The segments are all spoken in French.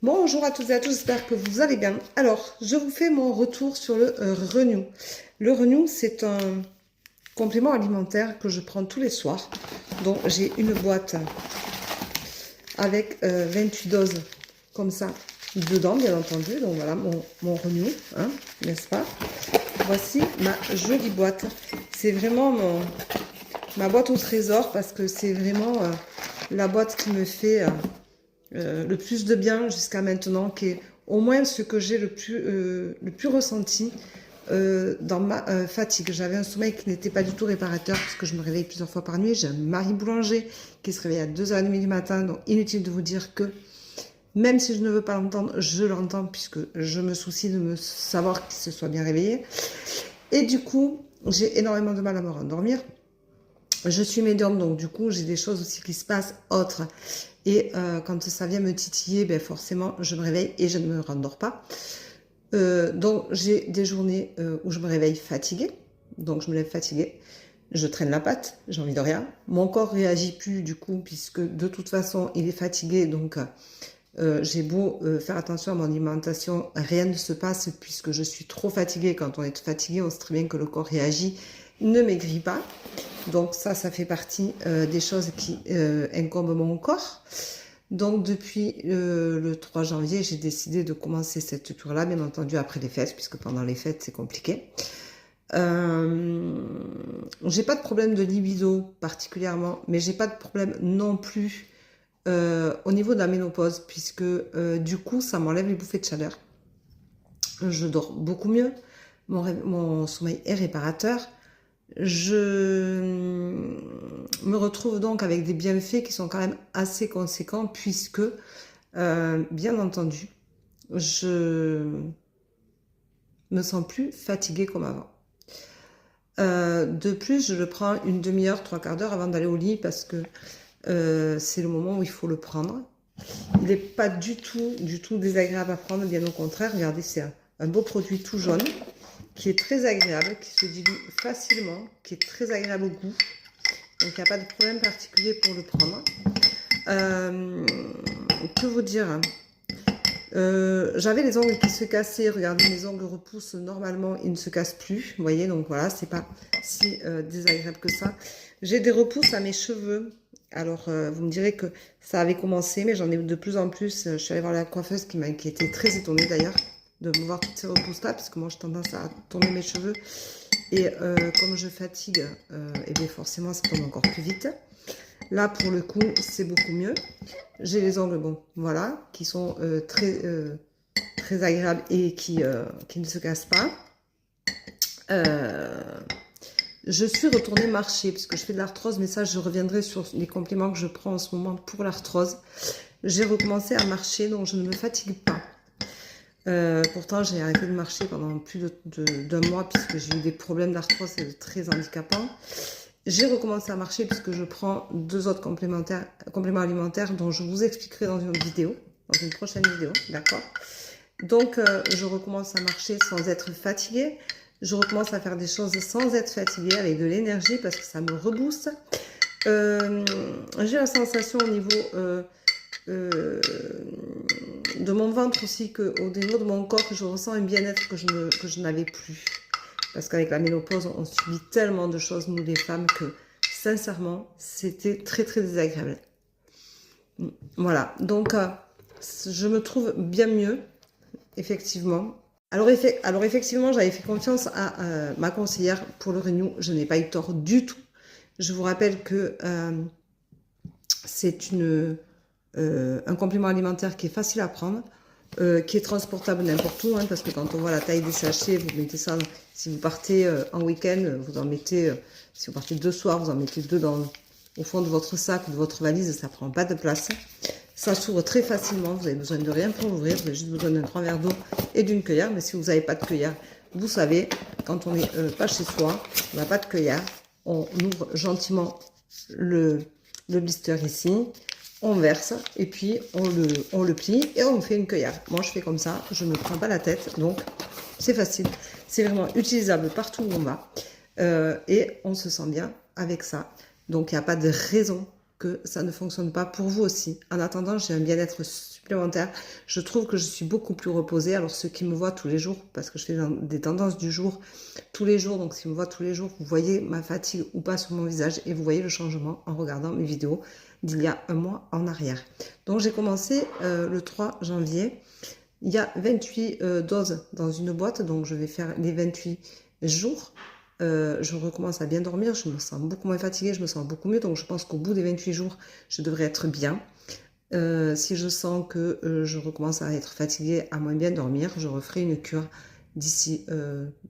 Bonjour à toutes et à tous, j'espère que vous allez bien. Alors, je vous fais mon retour sur le Renew. Le Renew, c'est un complément alimentaire que je prends tous les soirs. Donc, j'ai une boîte avec 28 doses comme ça dedans, bien entendu. Donc, voilà mon Renew, hein, n'est-ce pas? Voici ma jolie boîte. C'est vraiment ma boîte au trésor parce que c'est vraiment la boîte qui me fait... le plus de bien jusqu'à maintenant, qui est au moins ce que j'ai le plus ressenti dans ma fatigue. J'avais un sommeil qui n'était pas du tout réparateur parce que je me réveille plusieurs fois par nuit. J'ai un mari boulanger qui se réveille à 2h30 du matin, donc inutile de vous dire que même si je ne veux pas l'entendre, je l'entends puisque je me soucie de me savoir qu'il se soit bien réveillé. Et du coup, j'ai énormément de mal à me rendormir. Je suis médium, donc du coup, j'ai des choses aussi qui se passent autres. Et quand ça vient me titiller, ben forcément, je me réveille et je ne me rendors pas. Donc, j'ai des journées où je me réveille fatiguée. Donc, je me lève fatiguée. Je traîne la patte, j'ai envie de rien. Mon corps réagit plus du coup, puisque de toute façon, il est fatigué. Donc, j'ai beau faire attention à mon alimentation, rien ne se passe puisque je suis trop fatiguée. Quand on est fatigué, on sait très bien que le corps réagit, ne maigrit pas. Donc ça fait partie des choses qui incombent mon corps. Donc depuis le 3 janvier, j'ai décidé de commencer cette cure-là, bien entendu après les fêtes, puisque pendant les fêtes, c'est compliqué. J'ai pas de problème de libido particulièrement, mais j'ai pas de problème non plus au niveau de la ménopause, puisque du coup, ça m'enlève les bouffées de chaleur. Je dors beaucoup mieux, mon sommeil est réparateur. Je me retrouve donc avec des bienfaits qui sont quand même assez conséquents puisque, bien entendu, je me sens plus fatiguée comme avant. De plus, je le prends une demi-heure, trois quarts d'heure avant d'aller au lit parce que c'est le moment où il faut le prendre. Il n'est pas du tout désagréable à prendre, bien au contraire. Regardez, c'est un beau produit tout jaune qui est très agréable, qui se dilue facilement, qui est très agréable au goût. Donc, il n'y a pas de problème particulier pour le prendre. Que vous dire, j'avais les ongles qui se cassaient. Regardez, mes ongles repoussent normalement, ils ne se cassent plus. Vous voyez, donc voilà, c'est pas si désagréable que ça. J'ai des repousses à mes cheveux. Alors, vous me direz que ça avait commencé, mais j'en ai de plus en plus. Je suis allée voir la coiffeuse qui m'a inquiétée, très étonnée d'ailleurs, de me voir toutes ces repousses-là, parce que moi, j'ai tendance à tourner mes cheveux. Et comme je fatigue, et bien forcément, ça tombe encore plus vite. Là, pour le coup, c'est beaucoup mieux. J'ai les ongles, bon, voilà, qui sont très agréables et qui ne se cassent pas. Je suis retournée marcher puisque je fais de l'arthrose, mais ça, je reviendrai sur les compléments que je prends en ce moment pour l'arthrose. J'ai recommencé à marcher, donc je ne me fatigue pas. Pourtant, j'ai arrêté de marcher pendant plus d'un mois puisque j'ai eu des problèmes d'arthrose très handicapants. J'ai recommencé à marcher puisque je prends deux autres compléments alimentaires dont je vous expliquerai dans une autre vidéo, dans une prochaine vidéo, d'accord? Donc, je recommence à marcher sans être fatiguée. Je recommence à faire des choses sans être fatiguée, avec de l'énergie parce que ça me rebooste. J'ai la sensation au niveau de mon ventre aussi, qu'au niveau de mon corps, je ressens un bien-être que je n'avais plus. Parce qu'avec la ménopause, on subit tellement de choses, nous les femmes, que sincèrement, c'était très très désagréable. Voilà, donc je me trouve bien mieux, effectivement. Alors effectivement, j'avais fait confiance à ma conseillère pour le Renew. Je n'ai pas eu tort du tout. Je vous rappelle que c'est un complément alimentaire qui est facile à prendre, qui est transportable n'importe où, hein, parce que quand on voit la taille des sachets, vous mettez ça, si vous partez en week-end, vous en mettez, si vous partez 2 soirs, vous en mettez 2 au fond de votre sac ou de votre valise, ça prend pas de place. Ça s'ouvre très facilement, vous avez besoin de rien pour l'ouvrir, vous avez juste besoin d'un grand verre d'eau et d'une cuillère, mais si vous n'avez pas de cuillère, vous savez, quand on n'est pas chez soi, on n'a pas de cuillère, on ouvre gentiment le blister ici, on verse et puis on le plie et on fait une cuillère. Moi, je fais comme ça, je ne me prends pas la tête, donc c'est facile. C'est vraiment utilisable partout où on va et on se sent bien avec ça. Donc, il n'y a pas de raison que ça ne fonctionne pas pour vous aussi. En attendant, j'ai un bien-être supplémentaire. Je trouve que je suis beaucoup plus reposée. Alors ceux qui me voient tous les jours, parce que je fais des tendances du jour tous les jours, donc si vous me voient tous les jours, vous voyez ma fatigue ou pas sur mon visage et vous voyez le changement en regardant mes vidéos d'il y a un mois en arrière. Donc j'ai commencé le 3 janvier. Il y a 28 doses dans une boîte, donc je vais faire les 28 jours. Je recommence à bien dormir, je me sens beaucoup moins fatiguée, je me sens beaucoup mieux, donc je pense qu'au bout des 28 jours, je devrais être bien. Si je sens que je recommence à être fatiguée, à moins bien dormir, je referai une cure d'ici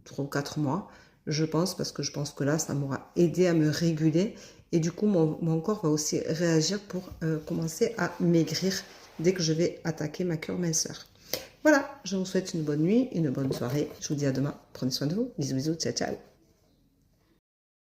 3 ou 4 mois, je pense, parce que je pense que là, ça m'aura aidé à me réguler, et du coup, mon corps va aussi réagir pour commencer à maigrir dès que je vais attaquer ma cure minceur. Voilà, je vous souhaite une bonne nuit, une bonne soirée. Je vous dis à demain. Prenez soin de vous. Bisous, bisous, ciao, ciao.